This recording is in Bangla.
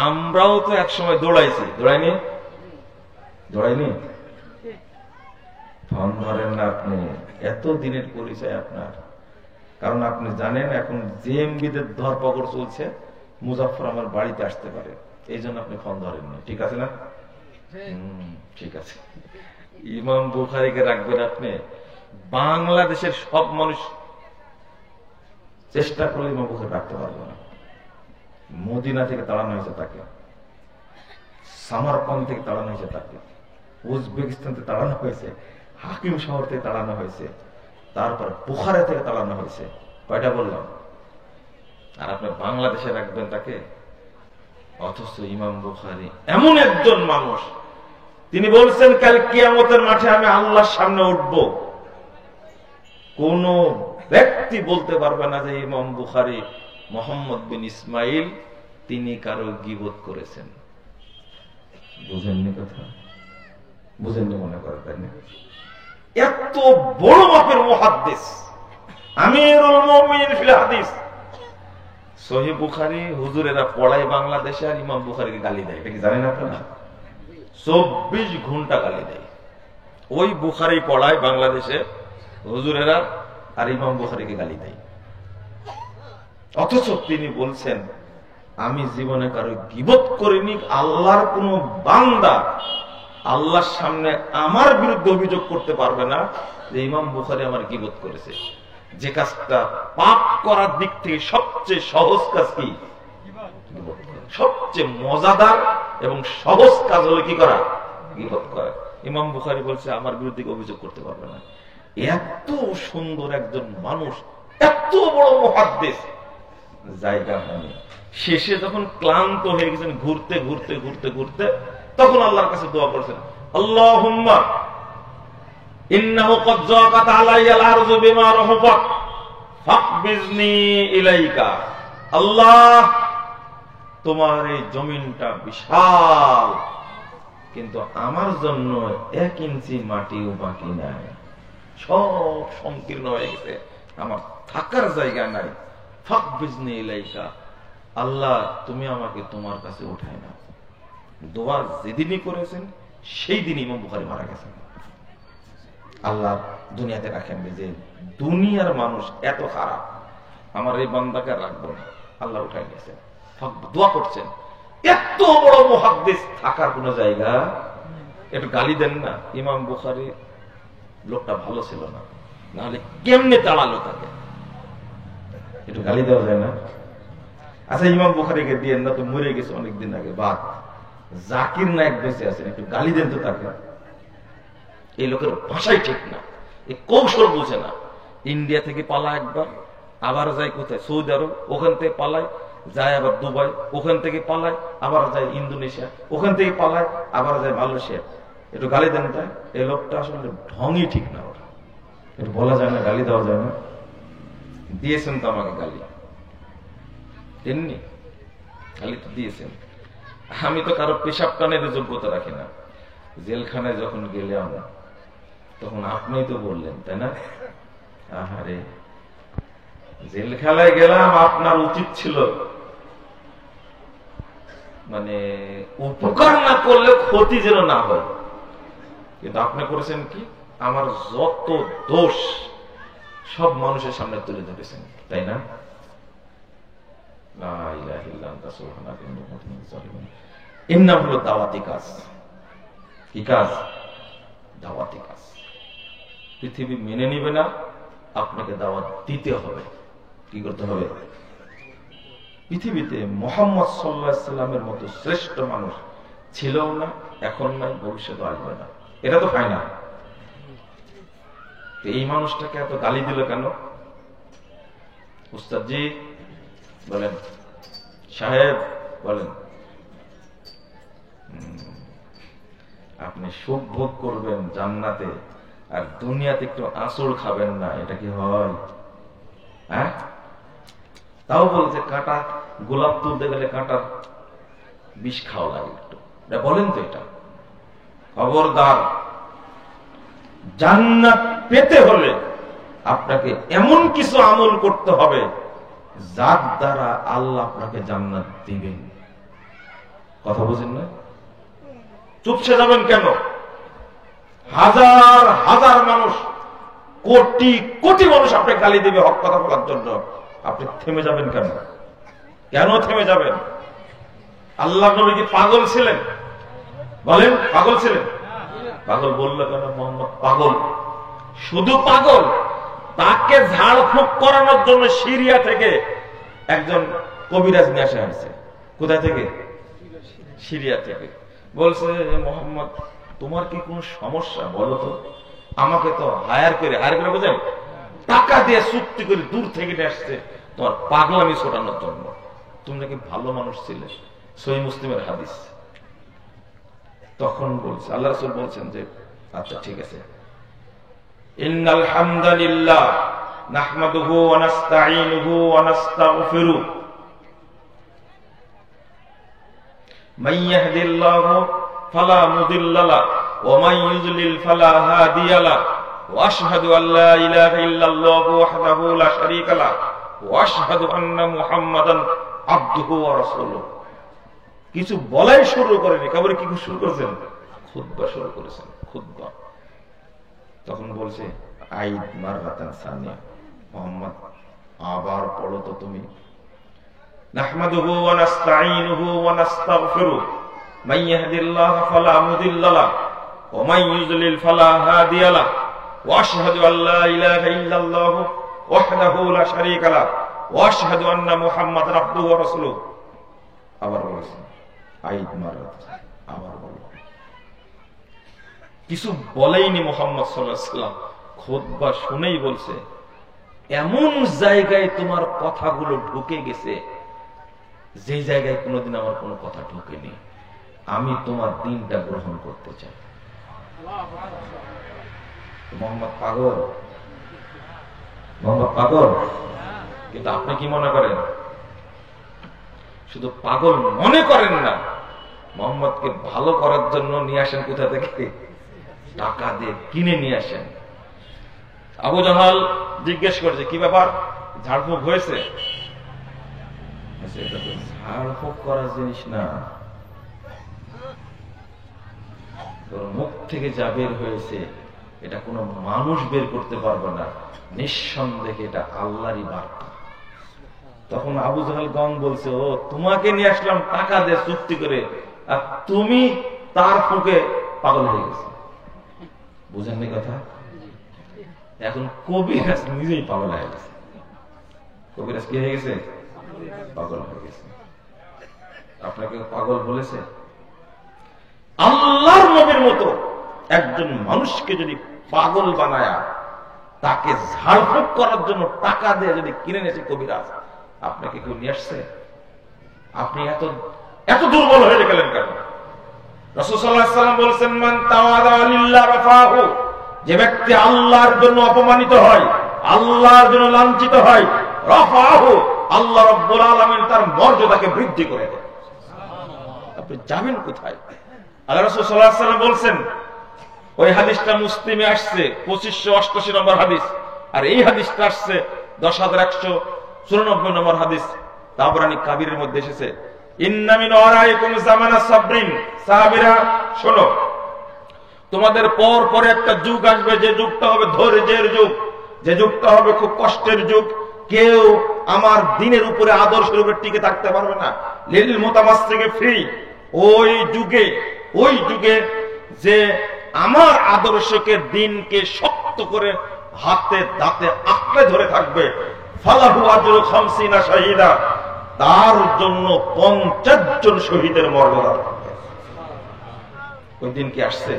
আমরাও তো একসময় দৌড়াইছি, দৌড়াইনি? ফোন ধরেন না আপনি, এত দিনের পরিচয় আপনার। কারণ আপনি জানেন এখন জেএমবিদের ধরপকড় চলছে, মুজাফফর আমার বাড়িতে আসতে পারে, এই জন্য আপনি ফোন ধরেননি। ঠিক আছে না? ঠিক আছে। ইমাম বুখারীকে রাখবেন আপনি? বাংলাদেশের সব মানুষ চেষ্টা করলে ইমাম বুখারী রাখতে পারবে না। মদিনা থেকে তাড়ানো হয়েছে তাকে, সামারকান্দ থেকে তাড়ানো হয়েছে তাকে, উজবেকিস্তান থেকে তাড়ানো হয়েছে, হাকিম শহর থেকে তাড়ানো হয়েছে, তারপর বুখারা থেকে তাড়ানো হয়েছে। কয়টা বললাম? আর আপনি বাংলাদেশে রাখবেন তাকে? অথচ ইমাম বুখারী এমন একজন মানুষ, তিনি বলছেন কাল কিয়ামতের মাঠে আমি আল্লাহর সামনে উঠব, কোন ব্যক্তি বলতে পারবে না যে ইমাম বুখারী মোহাম্মদ বিন ইসমাইল তিনি কারো গীবত করেছেন। বুঝেননি কথা? বুঝেননি মনে করেন, তাই না? এত বড় মাপের মুহাদ্দিস, আমিরুল মুমিনিন ফিল হাদিস। সহিহ বুখারী হুজুরেরা পড়ায় বাংলাদেশে, আর ইমাম বুখারীকে গালি দেয়। এটা কি জানেন আপনারা? 24 ঘন্টা গালি দেয়। ওই বুখারী পড়ায় বাংলাদেশে হুজুরেরা, আর ইমাম বুখারীকে গালি দেয়। অথচ তিনি বলছেন আমি জীবনে কারো গীবত করিনি। আল্লাহর কোন বান্দা আল্লাহর সামনে আমার বিরুদ্ধে অভিযোগ করতে পারবে না যে ইমাম বুখারী আমার গীবত করেছে। যে কাজটা পাপ করার দিক থেকে সবচেয়ে সহজ কাজ কি? সবচেয়ে মজাদার এবং সহজ কাজ হলো কি করা? গীবত করা। ইমাম বুখারী বলছে আমার বিরুদ্ধে অভিযোগ করতে পারবে না। এত সুন্দর একজন মানুষ, এত বড় মুহাদ্দিস, জায়গা হয়নি। শেষে যখন ক্লান্ত হয়ে গেছেন ঘুরতে ঘুরতে ঘুরতে ঘুরতে, তখন আল্লাহর কাছে দোয়া করেছেন, আল্লাহুম্মা ইন্নাহু ক্বাদ যাকাত আলাইয়াল আরযু বিমা রাহাবাত ফাকবিজনি ইলাইকা। আল্লাহ, তোমার এই জমিনটা বিশাল, কিন্তু আমার জন্য 1 ইঞ্চি মাটিও বাকি নাই, সব সংকীর্ণ হয়ে গেছে, আমার থাকার জায়গা নাই। ফাকবিজনি ইলাইকা, আল্লাহ তুমি আমাকে তোমার কাছে উঠায় না। দোয়া যেদিনই করেছেন সেই দিন ইমাম বুখারী মারা গেছেন। আল্লাহ দুনিয়াতে রাখেন যে দুনিয়ার মানুষ এত খারাপ, আমার এই বান্দাকে রাখবো না, আল্লাহ উঠাই গেছেন। দোয়া করছেন। এত বড় মুহাদ্দিস থাকার কোন জায়গা? একটু গালি দেন না। ইমাম বুখারী লোকটা ভালো ছিল না, নাহলে কেমনে তাড়ালো তাকে? একটু গালি দেওয়া যায় না? আচ্ছা ইমাম বুখারীকে দিয়েন না তো, মরে গেছে অনেকদিন আগে, বাদ। জাকির নায়েক বেঁচে আছেন, একটু গালি দেন তো তাকে। এই লোকের ভাষাই ঠিক না, এই কৌশল বুঝে না। ইন্ডিয়া থেকে পালা একবার, আবার যায় কোথায়? সৌদি আরব, ওখান থেকে পালায়, যায় আবার দুবাই, ওখান থেকে পালায়, আবার যায় ইন্দোনেশিয়া, ওখান থেকে পালায়, আবার যায় মালয়েশিয়া। একটু গালি দেন তাই। এই লোকটা আসলে ঢংই ঠিক না, ওটা একটু বলা যায় না, গালি দেওয়া যায় না? দিয়েছেন তো আমাকে গালি, দেননি? গালি তো দিয়েছেন। আমি তো কারো পেশাব টানের যোগ্যতা রাখি না। জেলখানায় যখন গেলাম তখন আপনিই তো বললেন, তাই না? আহারে, জেলখানায় গেলাম, আপনার উচিত ছিল মানে উপকার না করলে ক্ষতি যেন না হয়, কিন্তু আপনি করেছেন কি? আমার যত দোষ সব মানুষের সামনে তুলে ধরেছেন, তাই না? এর নাম হলো দাওয়াতি কাজ। কি কাজ? দাওয়াতি কাজ। পৃথিবী মেনে নিবে না, আপনাকে দাওয়াত দিতে হবে। কি করতে হবে? পৃথিবীতে মুহাম্মদ সাল্লাল্লাহু আলাইহি সাল্লামের মতো শ্রেষ্ঠ মানুষ ছিলও না, এখন নাই, ভবিষ্যতে আসবে না, এটা তো ফাইনাল। এই মানুষটাকে এত গালি দিল কেন? উস্তাদ জি বলেন, সাহেব বলেন, আপনি সুখ ভোগ করবেন জান্নাতে, আর দুনিয়াতে একটু আঁচড় খাবেন না, এটা কি হয়? হ্যাঁ, তাও বলছে কাঁটা, গোলাপ তুলতে গেলে কাঁটার বিষ খাওয়া লাগে একটু, বলেন তো এটা? খবরদার, জান্নাত পেতে হলে আপনাকে এমন কিছু আমল করতে হবে যার দ্বারা আল্লাহ আপনাকে জান্নাত দিবেন। কথা বুঝেন না? চুপসে যাবেন কেন? হাজার হাজার মানুষ, কোটি কোটি মানুষ আপনি গালি দিবে হক কথা বলার জন্য, আপনি থেমে যাবেন কেন? কেন থেমে যাবেন? আল্লাহ নবী কি পাগল ছিলেন? বলেন, পাগল ছিলেন? পাগল বললো কেন? মোহাম্মদ পাগল, শুধু পাগল। তাকে ঝাড়ফুঁক করানোর জন্য সিরিয়া থেকে একজন কবিরাজ নিয়ে আসা হয়েছে। কোথায় থেকে? সিরিয়া থেকে। বলছে, মোহাম্মদ তোমার কি কোন সমস্যা বলো তো? আমাকে তো হায়ার করে বোঝেন, টাকা দিয়ে চুক্তি করে দূর থেকে নিয়ে আসছে তোমার পাগলামি ছোটানোর জন্য। তুমি নাকি ভালো মানুষ ছিলে, সহিহ মুসলিমের হাদিস। তখন বলছে, আল্লাহ রাসূল বলছেন যে আচ্ছা ঠিক আছে, ইন্নাল হামদালিল্লাহ নাহমাদুহু ওয়া নাস্তাঈনুহু ওয়া নাস্তাগফিরু মান ইয়াহদিল্লাহু ফালা মুদিল্লা লাহু ওয়া মান ইউযলিল ফালা হাদিয়া লাহু ওয়া আশহাদু আল লা ইলাহা ইল্লাল্লাহু ওয়াহদাহু লা শারীকা লাহু ওয়া আশহাদু আন্না মুহাম্মাদান আবদুহু ওয়া রাসূলুহু। কিছু বলাই শুরু করেনি, কেবল কি শুরু করেছেন? খুতবা শুরু করেছেন, খুতবা। তখন বলছে, আইদ মাররাতান সানিয়া, মুহাম্মদ আবার পড়ো তো তুমি। নাহমাদুহু ওয়া নাস্তাঈনুহু ওয়া নাস্তাগফিরু মান ইয়াহদিল্লাহু ফালা মুদিল্লা লাহু ওয়া মান ইউযলিল ফালা হাদিয়া লাহু ওয়া আশহাদু আল লা ইলাহা ইল্লাল্লাহু ওয়াহদাহু লা শারীকা লাহু ওয়া আশহাদু আন্না মুহাম্মাদান আবদুহু ওয়া রাসূলুহু। আবার বলেছেন, আইদ মাররাতান, আবার বলো। কিছু বলেইনি মুহাম্মদ সাল্লাল্লাহু আলাইহি ওয়াসাল্লাম, খুতবা শুনেই বলছে, এমন জায়গায় তোমার কথাগুলো ঢুকে গেছে যে জায়গায় কোনোদিন আমার কোনো কথা ঢোকেনি। আমি তোমার দিনটা গ্রহণ করতে চাই। মোহাম্মদ পাগল, মোহাম্মদ পাগল। কিন্তু আপনি কি মনে করেন? শুধু পাগল মনে করেন না, মোহাম্মদকে ভালো করার জন্য নিয়ে আসেন কোথা থেকে? টাকা দিয়ে কিনে নিয়ে আসেন। আবু জাহাল জিজ্ঞেস করছে, কি ব্যাপার, ঝাড়ফুঁক হয়েছে? ঝাড়ফুঁক করার জিনিস না, তোর মুখ থেকে যা বের হয়েছে এটা কোনো মানুষ বের করতে পারবে না, নিঃসন্দেহে এটা আল্লাহরই বার্তা। তখন আবু জাহাল গং বলছে, ও তোমাকে নিয়ে আসলাম টাকা দিয়ে চুক্তি করে, আর তুমি তার ফুঁকে পাগল হয়ে গেছে। বুঝেননি কথা? এখন কবিরাজ নিজেই পাগল হয়ে গেছে। কবিরাজ কি হয়ে গেছে? পাগল হয়ে গেছে। আপনাকে পাগল বলেছে? আল্লাহর নবীর মতো একজন মানুষকে যদি পাগল বানায়া তাকে ঝাড়ফুঁক করার জন্য টাকা দিয়ে যদি কিনে নিয়েছে কবিরাজ, আপনাকে কেউ নিয়ে আসছে? আপনি এত এত দুর্বল হয়ে গেলেন কেন? রাসূল সাল্লাল্লাহু আলাইহি ওয়াসাল্লাম বলেছেন, মান তাওয়াদা লিল্লাহ রাফাহু, যে ব্যক্তি আল্লাহর জন্য অপমানিত হয়, আল্লাহর জন্য লাঞ্ছিত হয়, রাফাহু, আল্লাহ রাব্বুল আলামিন তার মর্যাদাকে বৃদ্ধি করে দেন। আপনি যাবেন কোথায়? আল্লাহ রাসূল সাল্লাল্লাহু আলাইহি ওয়াসাল্লাম বলেন, ওই হাদিসটা মুসলিমে আসছে 2588 নম্বর হাদিস, আর এই হাদিসটা আসছে 10194 নম্বর হাদিস। তাবরানী কাবীরের মধ্যে এসেছে, ইন্না মিন ওয়ারাইকুম জামানা সাবরিন, সাহাবীরা শোনো, তোমাদের পর পরে একটা যুগ আসবে, যে যুগটা হবে ধৈর্যের যুগ, যে যুগটা হবে খুব কষ্টের যুগ। কেউ আমার দ্বীনের উপরে আদর্শের উপরে টিকে থাকতে পারবে না। লিল মুতামাসসিকি ফি, ওই যুগে যে আমার আদর্শকে, দ্বীনকে শক্ত করে হাতে দাঁতে আঁকড়ে ধরে থাকবে, ফালাহু আজরু 50 শাহীদা, তার জন্য 50 জন শহীদের মর্যাদা থাকবে। ওই দিন কি আসছে?